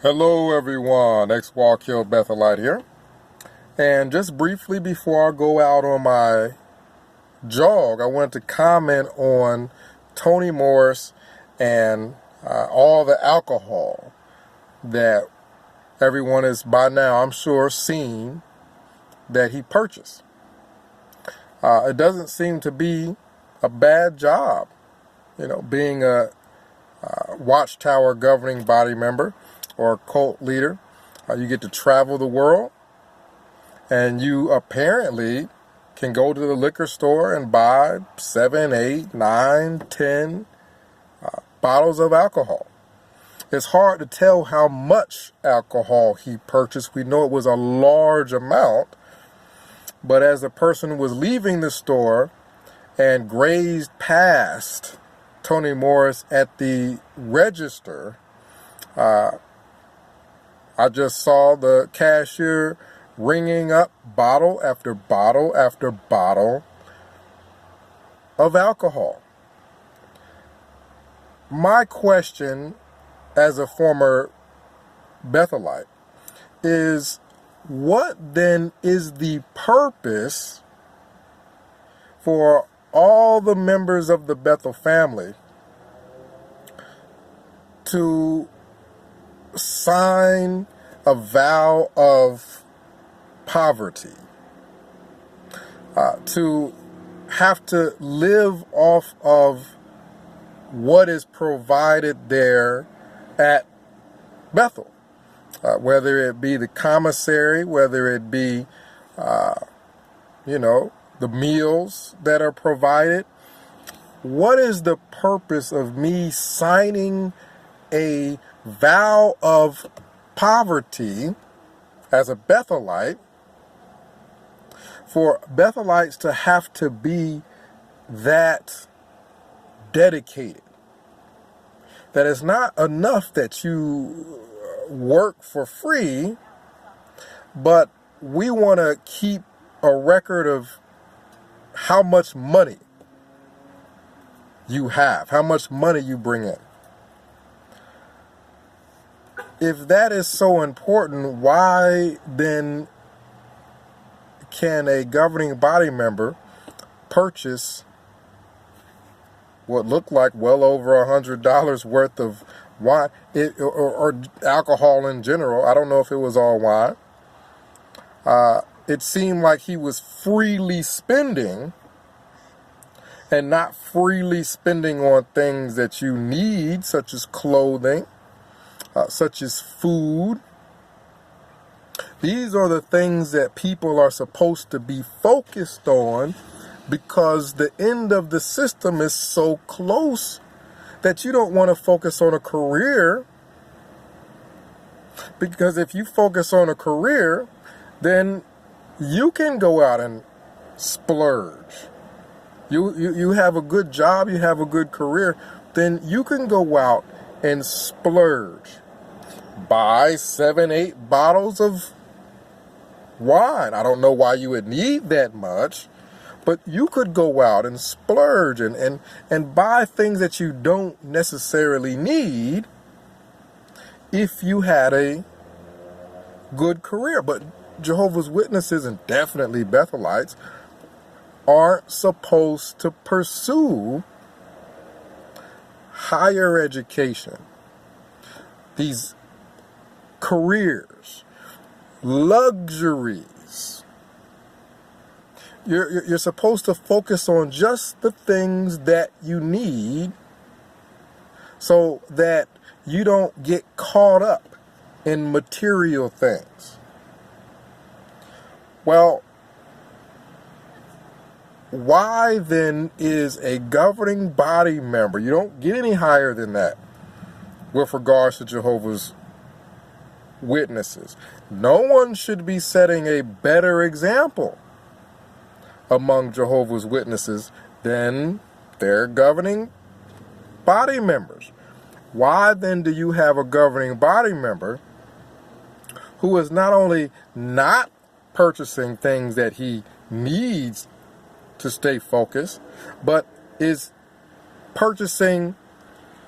Hello everyone, X-Wall-Kill Bethelite here. And just briefly before I go out on my jog, I wanted to comment on Tony Morris and all the alcohol that everyone is by now, I'm sure, seen that he purchased. It doesn't seem to be a bad job, being a Watchtower governing body member or cult leader. You get to travel the world, and you apparently can go to the liquor store and buy 7, 8, 9, 10 bottles of alcohol. It's hard to tell how much alcohol he purchased. We know it was a large amount, but as the person was leaving the store and grazed past Tony Morris at the register, I just saw the cashier ringing up bottle after bottle after bottle of alcohol. My question as a former Bethelite is, what then is the purpose for all the members of the Bethel family to sign a vow of poverty, to have to live off of what is provided there at Bethel, whether it be the commissary, whether it be, the meals that are provided? What is the purpose of me signing a vow of poverty as a Bethelite for Bethelites to have to be that dedicated? That it's not enough that you work for free, but we want to keep a record of how much money you have, how much money you bring in. If that is so important, why then can a governing body member purchase what looked like well over $100 worth of wine or alcohol in general? I don't know if it was all wine. It seemed like he was freely spending and not freely spending on things that you need, such as clothing, such as food. These are the things that people are supposed to be focused on, because the end of the system is so close that you don't want to focus on a career. Because if you focus on a career, then you can go out and splurge. You have a good job, you have a good career, then you can go out and splurge. Buy 7, 8 bottles of wine. I don't know why you would need that much, but you could go out and splurge and buy things that you don't necessarily need if you had a good career. But Jehovah's Witnesses, and definitely Bethelites, aren't supposed to pursue higher education, these careers, luxuries. You're supposed to focus on just the things that you need so that you don't get caught up in material things. Well, why then is a governing body member, you don't get any higher than that with regards to Jehovah's Witnesses. No one should be setting a better example among Jehovah's Witnesses than their governing body members. Why then do you have a governing body member who is not only not purchasing things that he needs to stay focused, but is purchasing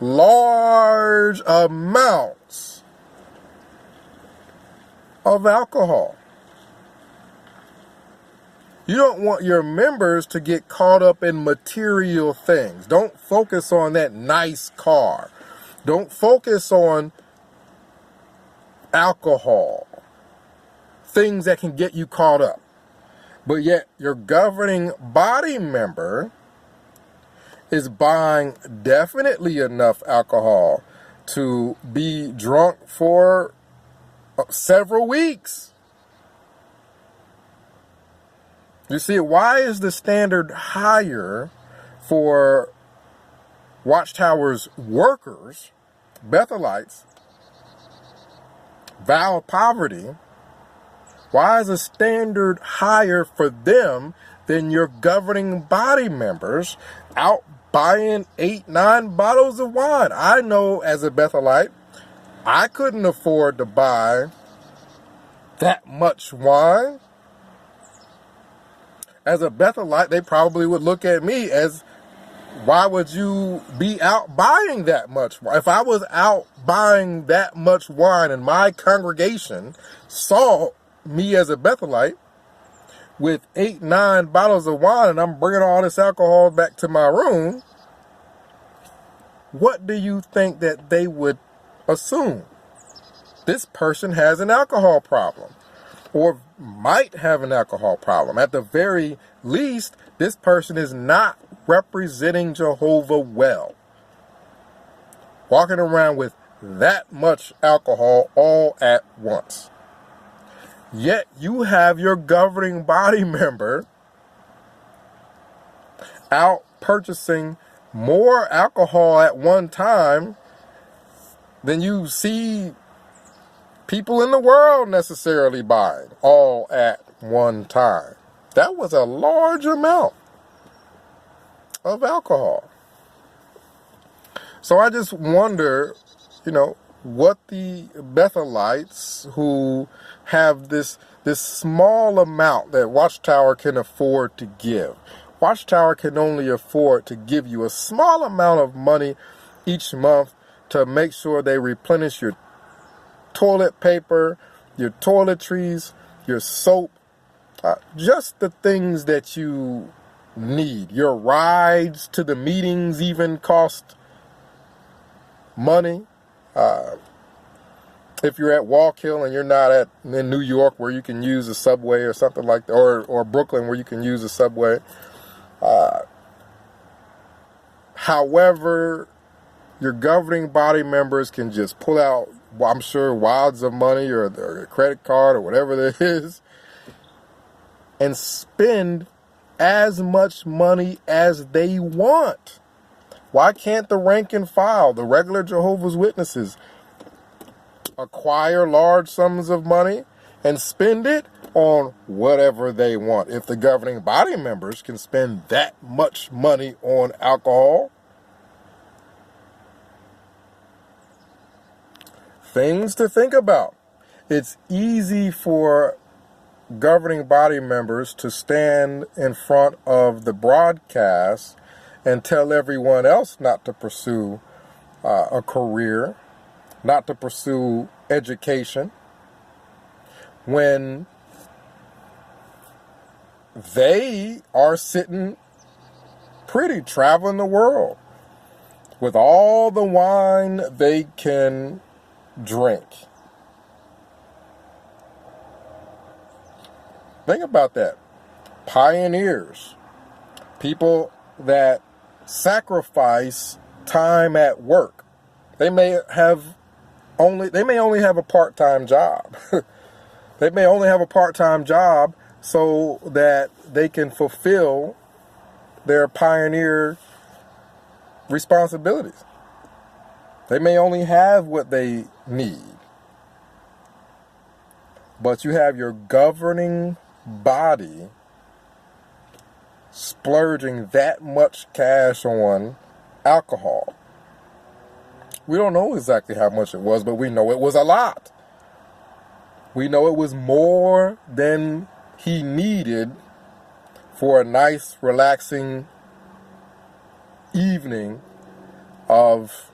large amounts of alcohol. You don't want your members to get caught up in material things. Don't focus on that nice car. Don't focus on alcohol, things that can get you caught up. But yet your governing body member is buying definitely enough alcohol to be drunk for several weeks. You see, why is the standard higher for Watchtower's workers, Bethelites, vow of poverty? Why is the standard higher for them than your governing body members out buying 8-9 bottles of wine? I know as a Bethelite, I couldn't afford to buy that much wine. As a Bethelite, they probably would look at me as, why would you be out buying that much wine? If I was out buying that much wine and my congregation saw me as a Bethelite with 8-9 bottles of wine and I'm bringing all this alcohol back to my room, what do you think that they would assume? This person has an alcohol problem, or might have an alcohol problem. At the very least, this person is not representing Jehovah well. Walking around with that much alcohol all at once. Yet you have your governing body member out purchasing more alcohol at one time than you see people in the world necessarily buying all at one time. That was a large amount of alcohol. So I just wonder, what the Bethelites who have this small amount that Watchtower can afford to give. Watchtower can only afford to give you a small amount of money each month to make sure they replenish your toilet paper, your toiletries, your soap, just the things that you need. Your rides to the meetings even cost money. If you're at Walk Hill and you're not in New York where you can use a subway or something like that, or Brooklyn where you can use a subway. However, your governing body members can just pull out, I'm sure, wads of money or their credit card or whatever it is, and spend as much money as they want. Why can't the rank and file, the regular Jehovah's Witnesses, acquire large sums of money and spend it on whatever they want? If the governing body members can spend that much money on alcohol, things to think about. It's easy for governing body members to stand in front of the broadcast and tell everyone else not to pursue a career, not to pursue education, when they are sitting pretty, traveling the world with all the wine they can drink. Think about that. Pioneers, people that sacrifice time at work. They may only have a part-time job. They may only have a part-time job so that they can fulfill their pioneer responsibilities. They may only have what they need. But you have your governing body splurging that much cash on alcohol. We don't know exactly how much it was, but we know it was a lot. We know it was more than he needed for a nice, relaxing evening of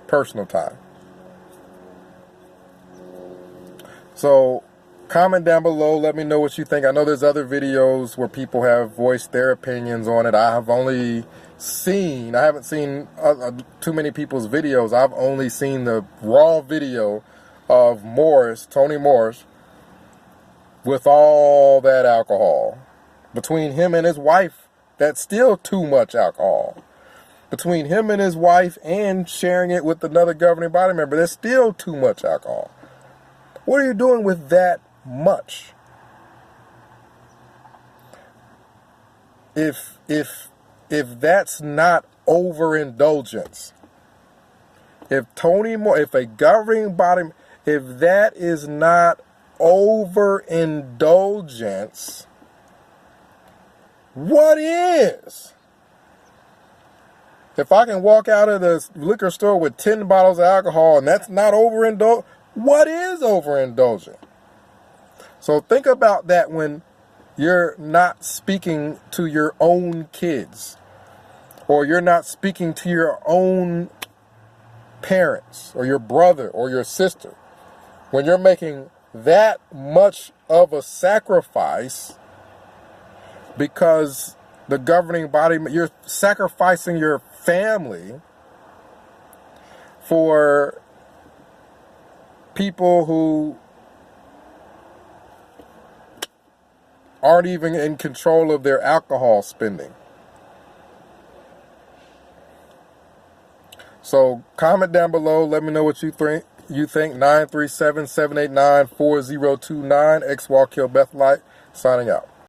personal time. So comment down below. Let me know what you think. I know there's other videos where people have voiced their opinions on it. I haven't seen too many people's videos. I've only seen the raw video of Tony Morris, with all that alcohol. Between him and his wife, that's still too much alcohol. Between him and his wife and sharing it with another governing body member, there's still too much alcohol. What are you doing with that much? If that's not overindulgence, if a governing body, if that is not overindulgence, what is? If I can walk out of the liquor store with 10 bottles of alcohol and that's not overindulgent, what is overindulgent? So think about that when you're not speaking to your own kids, or you're not speaking to your own parents, or your brother, or your sister. When you're making that much of a sacrifice because the governing body, you're sacrificing your family for people who aren't even in control of their alcohol spending. So comment down below. Let me know what you think. 937-789-4029. X Walk Kill Bethelite signing out.